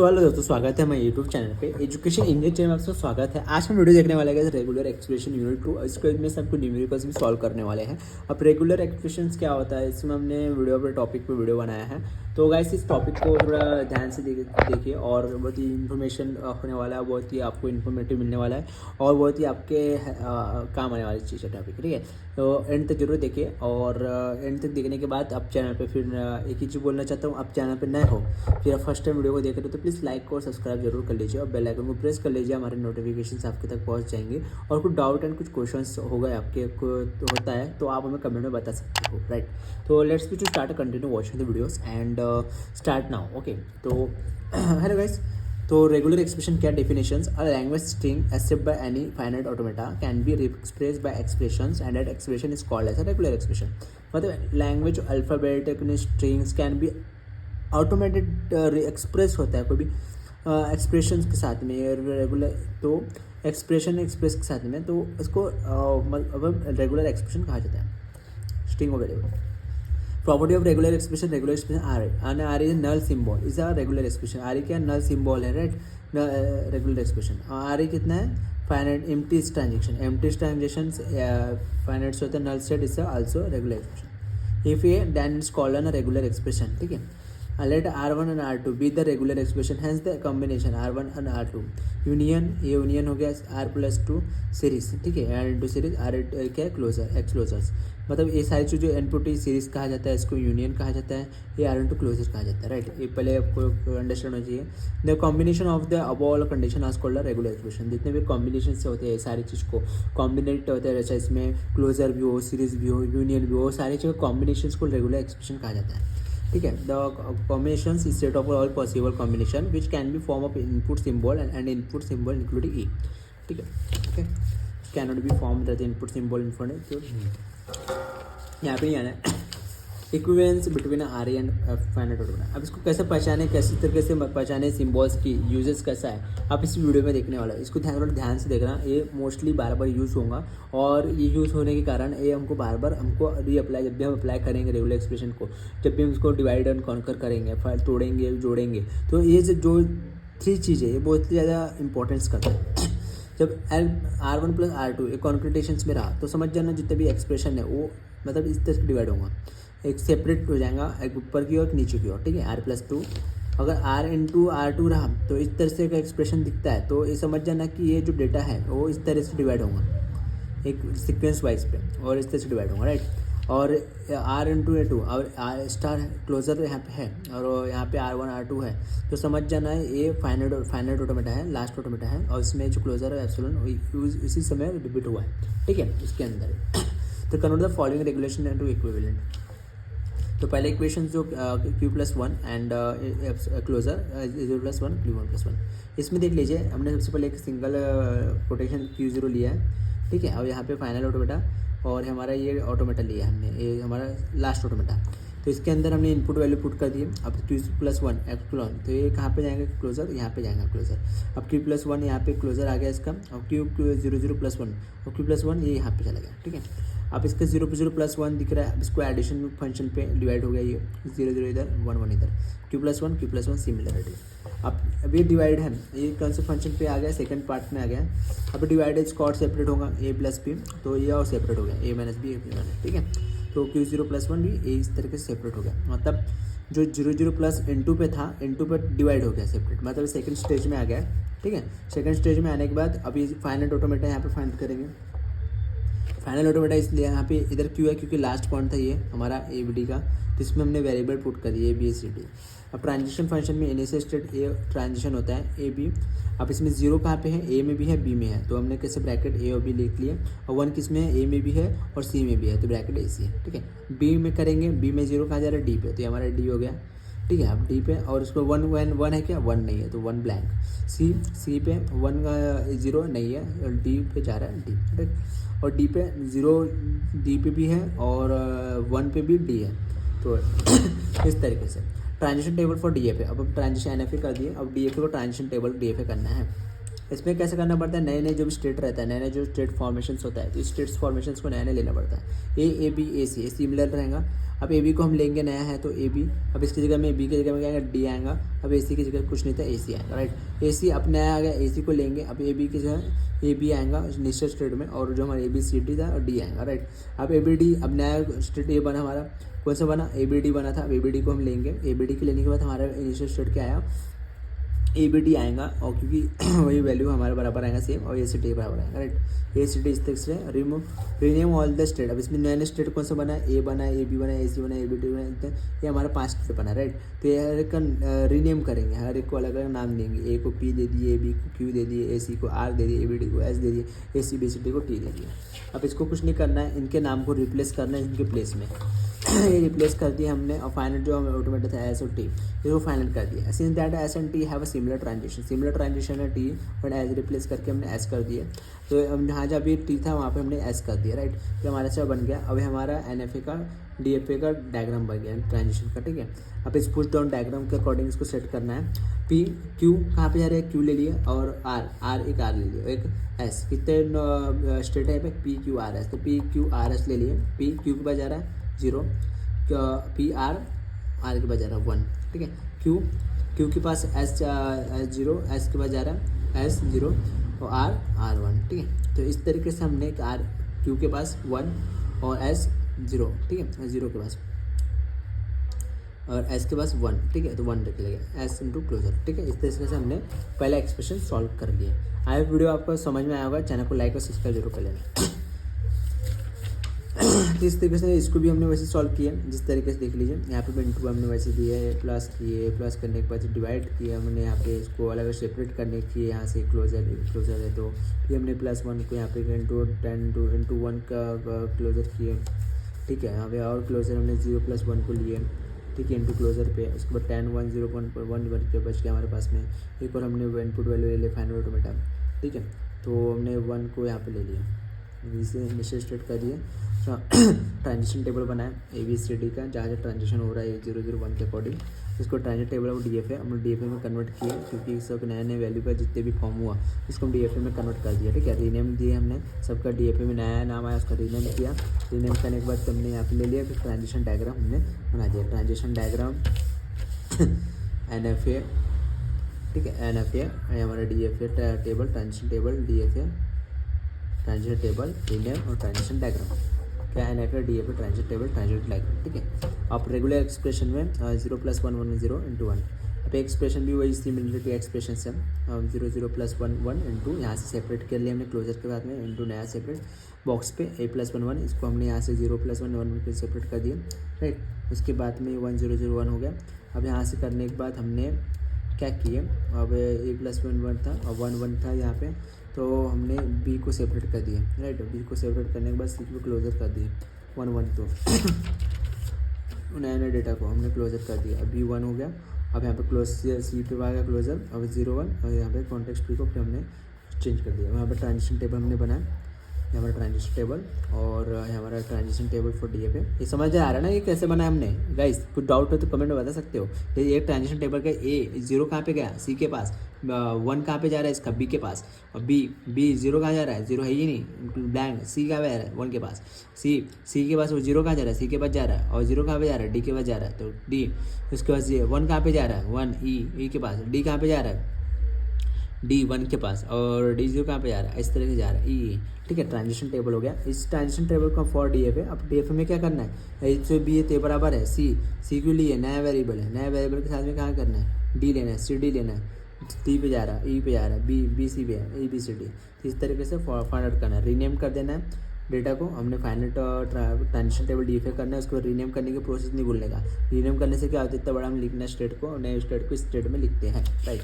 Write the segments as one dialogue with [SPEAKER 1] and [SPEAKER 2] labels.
[SPEAKER 1] तो हेलो दोस्तों, स्वागत है हमारे यूट्यूब चैनल पे एजुकेशन इंडियन चैनल में आपका स्वागत है। आज हम वीडियो देखने वाले हैं रेगुलर एक्सप्रेशन यूनिट 2। इसको इसमें से आपको न्यूमेरिकल्स भी सॉल्व करने वाले हैं। अब रेगुलर एक्सप्रेशंस क्या होता है, इसमें हमने वीडियो पर टॉपिक पे वीडियो बनाया है। तो गाइस इस टॉपिक को थोड़ा ध्यान से देखिए और बहुत ही इन्फॉर्मेशन होने वाला है, बहुत ही आपको इन्फॉर्मेटिव मिलने वाला है और बहुत ही आपके काम आने वाली चीज़ है टॉपिक, ठीक है। तो एंड तक जरूर देखिए और एंड तक देखने के बाद आप चैनल पे फिर एक ही चीज़ बोलना चाहता हूँ, आप चैनल पे नए हो फिर आप फर्स्ट टाइम वीडियो को देख रहे हो तो प्लीज़ लाइक और सब्सक्राइब जरूर कर लीजिए और बेल आइकन को प्रेस कर लीजिए, हमारे नोटिफिकेशंस आपके तक पहुंच जाएंगे। और कुछ डाउट एंड कुछ क्वेश्चंस होगा आपके होता है तो आप हमें कमेंट में बता सकते हो, राइट। तो let's to start continue watching the videos and start now, okay. तो हेलो गाइस, तो रेगुलर एक्सप्रेशन क्या definitions, a language string accept by any finite automata can be express by expressions and that expression is called as a regular expression. मतलब language alphabet strings can be automated express होता है कोई भी expressions के साथ में regular, तो expression express के साथ में, तो इसको मतलब रेगुलर एक्सप्रेशन कहा जाता है। String of variable property of regular expression R is null symbol is a regular expression. R क्या नल सिंबल है, राइट। रेगुलर एक्सप्रेशन आर कितना है, फाइनाइट एम्प्टी ट्रांजेक्शन फाइनाइट होता है, null set is also regular expression. If A then it's called a regular expression, ठीक है। Let R1 and R2 be the regular expression, hence the combination R1 and R2 union, ये union हो गया R+2 series, ठीक है। R into series are क्या है, closure x closures. मतलब ये सारी चीज़ जो इनपुट सीरीज कहा जाता है इसको यूनियन कहा जाता है, ये R इंटू क्लोजर कहा जाता है, राइट। ये पहले आपको अंडरस्टैंड होना चाहिए। द कॉम्बिनेशन ऑफ द अब ऑल कंडीशन आज कॉल्ड रेगुलर एक्सप्रेशन। जितने भी कॉम्बिनेशन से होते हैं सारी चीज़ को कॉम्बिनेट होते हैं, जैसे इसमें क्लोजर भी हो, सीरीज भी हो, यूनियन भी हो, सारी चीज़ कॉम्बिनेशन को रेगुलर एक्सप्रेशन कहा जाता है, ठीक है। The combination is set of all possible combination which can be form of input symbol and input symbol including E, ठीक है। Okay, can not be form that input symbol यहाँ पे नहीं आना है। Equivalence between R and finite automata. अब इसको कैसे पहचाने, कैसे तरीके से पहचाने, सिम्बॉल्स की यूजेस कैसा है आप इस वीडियो में देखने वाला है। इसको ध्यान से देखना, ये मोस्टली बार बार यूज़ होगा और ये यूज़ होने के कारण ये हमको बार बार हमको रीअप्लाई, जब भी हम अप्लाई करेंगे रेगुलर एक्सप्रेशन को, जब भी हम उसको डिवाइड एंड कॉन्कर करेंगे, तोड़ेंगे जोड़ेंगे, तो ये जो 3 चीज़ें ये बहुत ही ज़्यादा इंपॉर्टेंस करता है। जब R1 + R2 एक कॉन्क्रिटेशंस में रहा तो समझ जाना जितने भी एक्सप्रेशन है वो मतलब इस तरह से डिवाइड होगा, एक सेपरेट हो जाएगा, एक ऊपर की ओर एक नीचे की ओर, ठीक है। R+2 अगर R इंटू R2 रहा तो इस तरह से का एक्सप्रेशन दिखता है, तो ये समझ जाना कि ये जो डेटा है वो इस तरह से डिवाइड होगा एक सीक्वेंस वाइज पे और इस तरह से डिवाइड होगा, राइट। और R इंटू A2 और स्टार क्लोजर यहाँ पे है और यहाँ पे R1 R2 है, तो समझ जाना है ये फाइनाइट ऑटोमेटा है, लास्ट ऑटोमेटा है और इसमें जो क्लोजर है एप्सिलॉन इसी समय रिपीट हुआ है, ठीक है, इसके अंदर। तो convert the following regulation into equivalent. तो पहले इक्वेशन जो Q+1 एंड क्लोजर 0+1 Q1+1, इसमें देख लीजिए हमने सबसे पहले एक सिंगल कोटेशन Q0 लिया है, ठीक है। अब यहाँ पे फाइनल ऑटोमेटा और हमारा ये ऑटोमेटा लिया है हमने, ये हमारा लास्ट ऑटोमेटा। तो इसके अंदर हमने इनपुट वैल्यू पुट कर दिए। अब Q+1 एप्सिलॉन, तो ये कहाँ पे जाएंगे, क्लोजर, यहाँ पे जाएगा क्लोजर। अब Q+1 यहाँ पे क्लोजर आ गया इसका, अब Q0+1 और Q+1 ये यहाँ पे चला गया, ठीक है। अब इसका 0+1 दिख रहा है, अब इसको एडिशन फंक्शन पे डिवाइड हो गया, ये 0 इधर 1 इधर, Q+1 सिमिलरिटी। अब ये डिवाइड है, ये कौन से फंक्शन पे आ गया, सेकंड पार्ट में आ गया। अब डिवाइड इसका और सेपरेट होगा A+B, तो ये और सेपरेट हो गया A-B A+, ठीक है। तो Q0+1 भी इस तरीके से सेपरेट हो गया, मतलब जो 0+ इंटू पे था, इंटू पे डिवाइड हो गया सेपरेट, मतलब सेकंड स्टेज में आ गया, ठीक है। सेकंड स्टेज में आने के बाद अभी फाइनल ऑटोमेटा यहाँ पे फाइंड करेंगे। फाइनल ऑटोमेटा इसलिए यहाँ पे इधर क्यों है, क्योंकि लास्ट पॉइंट था ये हमारा ABD का, तो इसमें हमने वेरिएबल पुट कर दिए ABCD। अब ट्रांजिशन फंक्शन में इनिशियल स्टेट ए ट्रांजिशन होता है AB। अब इसमें 0 कहाँ पे है, A में भी है B में है, तो हमने कैसे ब्रैकेट A और B लिख लिए। और 1 किस में है, A में भी है और C में भी है, तो ब्रैकेट AC है, ठीक है। B में करेंगे, B में 0 कहाँ जा रहा है, D पे, तो हमारा D हो गया, ठीक है। अब D पे और उसको 1 है क्या, 1 नहीं है, तो 1 ब्लैंक। C पे 1 का 0 नहीं है और D पे जा रहा है D, ठीक। और D पे 0 D पे भी है और 1 पे भी D है, तो इस तरीके से ट्रांजिशन टेबल फॉर DFA। अब ट्रांजिशन NFA कर दिए, अब DFA को ट्रांजिशन टेबल DFA करना है। इसमें कैसे करना पड़ता है, नए नए जो भी स्टेट रहता है, नए नए जो स्टेट फॉर्मेशन होता है, तो स्टेट्स फॉर्मेशन को नए नए लेना पड़ता है। A B A C similar रहेगा अब ए बी को हम लेंगे, नया है तो ए बी, अब इसकी जगह में बी की जगह में क्या आएगा, डी आएगा। अब ए सी की जगह कुछ नहीं था, ए सी आएगा, राइट। ए सी अब नया आ गया, ए सी को लेंगे, अब ए बी की जगह ए बी आएगा निश्चित स्टेट में, और जो हमारा ए बी सी डी था और डी आएगा, राइट। अब ए बी डी, अब नया स्टेट ये बना हमारा, कौन सा बना, ए बी डी बना था। अब ए बी डी को हम लेंगे, ए बी डी के लेने के बाद हमारा इनिशियल स्टेट क्या आया, ए बी डी आएगा, और क्योंकि वही वैल्यू हमारे बराबर आएगा सेम, और ए सी डी बराबर आएगा, राइट। ए सी डी इस तरह से रीनेम ऑल द स्टेट। अब इसमें नया नया स्टेट कौन सा बना है, ए बना है, ए बी बना है, ए सी बना है, ए बी डी बना है, ये हमारा 5 स्टेट बना, राइट। तो ये हर एक का रीनेम करेंगे, हर एक को अलग अलग नाम देंगे। ए को पी दे दिए, ए बी को क्यू दे दिए, ए सी को आर दे दिए, ए बी डी को एस दे दिए, ए सी बी सी डी को टी दे दिए। अब इसको कुछ नहीं करना है, इनके नाम को रिप्लेस करना है इनके प्लेस में। ये रिप्लेस कर दिया हमने, और फाइनल जो हमें ऑटोमेटिक था एस और टी, इसको फाइनल कर दिया। Since that S and T have a similar transition है टी, बट एस रिप्लेस करके हमने एस कर दिया। तो हम जहाँ जहाँ भी टी था वहाँ पे हमने एस कर दिया, राइट। तो हमारा सब बन गया। अभी हमारा एन एफ ए का डी एफ ए का डायग्राम बन गया ट्रांजिशन का, ठीक है। अब इस पुश डाउन डायग्राम के अकॉर्डिंग इसको सेट करना है। पी क्यू कहाँ पे जा रहा है, क्यू ले लिए, और आर एक आर ले लिया, एक एस। कितने स्टेट है पे, पी क्यू आर एस, तो पी क्यू आर एस ले लिए। पी क्यू के पास जा रहा है 0, पी आर के पास जा रहा है 1, ठीक है। क्यू के पास एस 0, एस के पास जा रहा है एस 0, और आर 1, ठीक है। तो इस तरीके से हमने आर क्यू के पास 1 और एस 0, ठीक है, 0 के पास, और एस के पास 1, ठीक है, तो 1 रख लेगा, एस इंटू क्लोजर, ठीक है। इस तरीके से हमने पहला एक्सप्रेशन सॉल्व कर लिया। आई वीडियो आपको समझ में आया होगा, चैनल को लाइक और सब्सक्राइब जरूर कर लेना। तो इस तरीके से इसको भी हमने वैसे सॉल्व किया, जिस तरीके से देख लीजिए। यहाँ पे इंटू हमने वैसे दिया है, प्लस किए, प्लस करने के बाद डिवाइड किया हमने, यहाँ पे इसको अलग अलग सेपरेट करने की, यहाँ से क्लोजर है तो फिर हमने +1 को यहाँ पे इंटू 10 इंटू 1 का क्लोजर किए, ठीक है। यहाँ पे और क्लोजर हमने 0 + 1 को लिए, ठीक है, इंटू क्लोजर पे। उसके बाद 10 1 0 1 के बच गया हमारे पास में। एक और हमने इनपुट वैल्यू ले लिया फाइनल ऑटोमेटा, ठीक है। तो हमने 1 को यहाँ पे ले लिया, इसे इनिशियल स्टेट कर दिए। ट्रांजिशन टेबल बनाए ए बी सी डी का, जहाँ जहाँ ट्रांजिशन हो रहा है 0 0 1 के अकॉर्डिंग। इसको ट्रांजिशन टेबल वो डी एफ ए, हमने डी एफ ए में कन्वर्ट किया, क्योंकि सब नए नए वैल्यू का जितने भी फॉर्म हुआ उसको हम डी एफ ए में कन्वर्ट कर दिया, ठीक है। रीनेम दिए हमने, सबका डी एफ ए में नया नाम आया, उसका रीनेम किया। रीनेम करने के बाद हमने यहाँ पे ले लिया, फिर ट्रांजिशन डायग्राम हमने बना दिया। Transition diagram N F A, ठीक है, एन एफ ए हमारा D F A table, transition table, D F A, transition table, rename और ट्रांजिशन डायग्राम, क्या N F A D F A transition table, transition diagram, ठीक है। आप regular expression में 0 + 1 1 0 into 1, अब एक्सप्रेशन भी वही सिमिलरिटी एक्सप्रेशन से 0 0 + 1 1 इंटू, यहाँ से सेपरेट कर लिया हमने क्लोजर के बाद में, इंटू नया सेपरेट बॉक्स पे a + 1 1, इसको हमने यहाँ से 0 + 1 1 पे सेपरेट कर दिया, राइट। उसके बाद में 1 0 0 1 हो गया। अब यहाँ से करने के बाद हमने क्या किए, अब a + 1 1 था और 1 1 था यहाँ पे, तो हमने b को सेपरेट कर दिया, राइट। b को सेपरेट करने के बाद c को क्लोजर कर दिए 1 1, तो नए नए डेटा को हमने क्लोजर कर दिया। अभी 1 हो गया। अब यहाँ पे क्लोज सी पे आ गया क्लोजर, अब 0 1, और यहाँ पे कॉन्टेक्स्ट p को फिर हमने चेंज कर दिया। वहाँ पर ट्रांजिशन टेबल हमने बनाया, ये हमारा ट्रांजिशन टेबल, और ये हमारा transition table for D F ए। ये समझ आ रहा है ना ये कैसे बनाया हमने? गाइस कुछ डाउट हो तो कमेंट में बता सकते हो। ये ट्रांजिशन टेबल का ए 0 कहाँ पे गया, सी के पास, 1 कहाँ पे जा रहा है इसका, बी के पास, और बी 0 कहाँ जा रहा है, 0 है ही नहीं, ब्लैंक। सी कहाँ पे जा रहा है, 1 के पास, सी के पास वो 0 कहाँ जा रहा है, सी के पास जा रहा है, और 0 कहाँ पे जा रहा है, डी के पास जा रहा है, तो डी। उसके पास 1 कहाँ पे जा रहा है, 1 ई के पास, डी कहाँ पे जा रहा है, डी 1 के पास, और डी 0 कहाँ पे जा रहा है, इस तरह से जा रहा है ई, ठीक है। ट्रांजिशन टेबल हो गया। इस ट्रांजिशन टेबल का फॉर डी एफ है। अब डी एफ में क्या करना है, ए बी ए बराबर है सी के लिए नया वेरिएबल है, नया वेरिएबल के साथ में कहाँ करना है, डी लेना है, सी डी लेना है, डी पे जा रहा है, ई पे जा रहा है, बी सी पे है, ए बी सी डी। इस तरीके से फाइंड आउट करना है, रीनेम कर देना है डेटा को। हमने final transition table D F ए करना है, उसको रीनेम करने की प्रोसेस नहीं भूलने का। रीनेम करने से क्या होता है, इतना बड़ा हम लिखना है स्टेट को, नए स्टेट को स्टेट में लिखते हैं, राइट।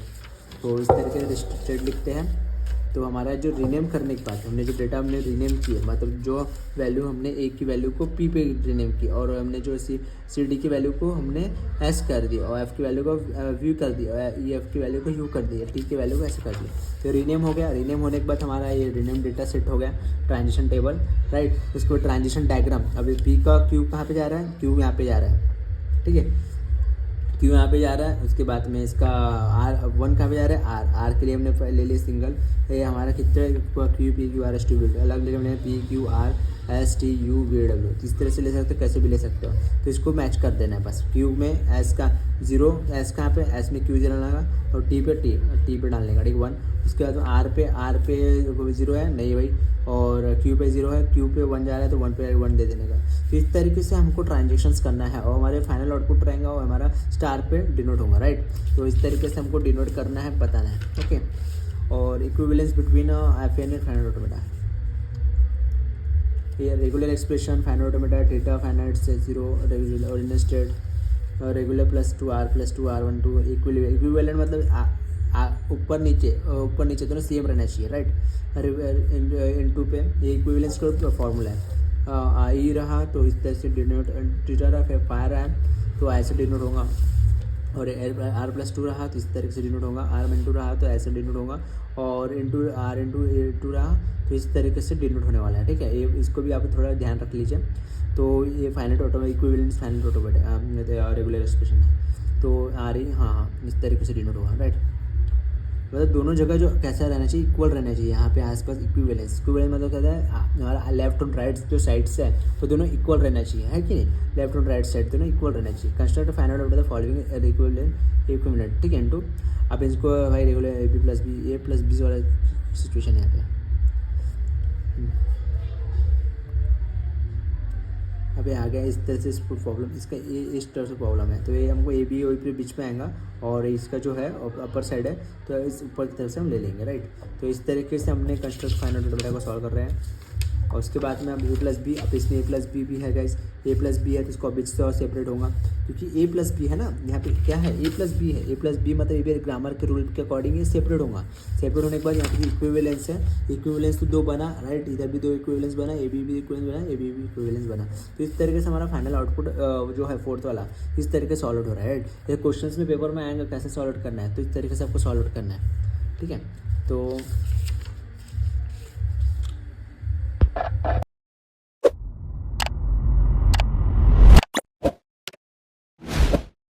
[SPEAKER 1] तो इस तरीके से स्टेट लिखते हैं। तो हमारा जो रीनेम करने के बाद हमने जो डेटा हमने रीनेम किया, मतलब जो वैल्यू हमने ए की वैल्यू को पी पे रीनेम की, और हमने जो सी डी की वैल्यू को हमने एस कर दिया, और एफ की वैल्यू को व्यू कर दिया, और ई एफ की वैल्यू को यू कर दिया, टी की वैल्यू को ऐसे कर दिया। तो रीनेम हो गया। रीनेम होने के बाद हमारा ये रीनेम डेटा सेट हो गया, ट्रांजिशन टेबल, राइट। उसके बाद ट्रांजिशन डायग्राम। अभी पी का क्यू कहाँ पे जा रहा है, क्यू यहाँ पे जा रहा है, ठीक है। क्यू यहाँ पे जा रहा है, उसके बाद में इसका R1 कहाँ पे जा रहा है, आर के लिए हमने ले लिया सिंगल, ये हमारा कितना Q P Q R S T V W, अलग ले हमने P Q R S T U V W, इस तरह से ले सकते हो, कैसे भी ले सकते हो। तो इसको मैच कर देना है बस। क्यू में एस का 0, एस कहाँ पे, एस में क्यू 0 डालना और टी पे डालने का, ठीक 1। उसके बाद आर पे 0 है नहीं भाई, और क्यू पे 0 है, क्यू पे 1 जा रहा है तो 1 पे 1 दे देने का। तो इस तरीके से हमको ट्रांजेक्शन्स करना है और हमारे फाइनल आउटपुट रहेगा और हमारा स्टार पे डिनोट होगा, राइट। तो इस तरीके से हमको डिनोट करना है, बताना है, ओके। और equivalence between FN and final automata, ये regular expression final automata theta finite से 0 regular original state regular +2R+2R12 equivalent मतलब ऊपर नीचे दोनों सेम रहना चाहिए, राइट। इनटू पे ये इक्विवेलेंस का फॉर्मूला है। आई रहा तो इस तरह से डिनोट, थीटा रहा फिर फायर है तो ऐसे डिनोट होगा, और R+2 रहा तो इस तरीके से डिनोट होगा, R-2 रहा तो ऐसे डिनोट होगा, और R×2 रहा तो इस तरीके से डिनोट होने वाला है, ठीक है। ये इसको भी आप थोड़ा ध्यान रख लीजिए। तो ये finite automata equivalence finite automata regular expression है, तो हाँ इस तरीके से डिनोट होगा, राइट। मतलब दोनों जगह जो कैसा रहना चाहिए, इक्वल रहना चाहिए। यहाँ पे आसपास इक्विवेलेंस मतलब कहता है हमारा लेफ्ट और राइट जो साइड्स है तो दोनों इक्वल रहना चाहिए, है कि नहीं। लेफ्ट और राइट साइड दोनों इक्वल रहना चाहिए। Construct find out the following equivalent, ठीक है। इनटू अब इसको भाई रेगुलर A+B वाला सिचुएशन है यहाँ पे। अभी आ गया इस तरह से प्रॉब्लम, इसका ये इस तरह से प्रॉब्लम है, तो ये हमको AB और पे बीच में आएगा और इसका जो है अपर साइड है तो इस ऊपर की तरफ से हम ले लेंगे, राइट। तो इस तरीके से हमने कंस्ट्रक्ट फाइनल ऑटोमेटा को सॉल्व कर रहे हैं। और उसके बाद में अब A+B, अब इसमें A+B भी है गाइस, A+B है तो इसको बीच से और सेपरेट होगा, क्योंकि A+B है ना, यहाँ पे क्या है A+B है, A+B मतलब ये ग्रामर के रूल के अकॉर्डिंग ये सेपरेट होगा। सेपरेट होने के बाद यहाँ पे इक्विवेलेंस है, इक्विवेलेंस तो 2 बना, राइट। इधर भी 2 इक्विवेलेंस बना, AB भी इक्विवेलेंस बना, AB भी इक्विवेलेंस बना। तो इस तरीके से हमारा फाइनल आउटपुट जो है 4th वाला इस तरीके से सॉल्व हो रहा है, राइट। ये क्वेश्चन में पेपर में आएगा कैसे सॉल्व करना है, तो इस तरीके से आपको सॉल्व करना है, ठीक है। तो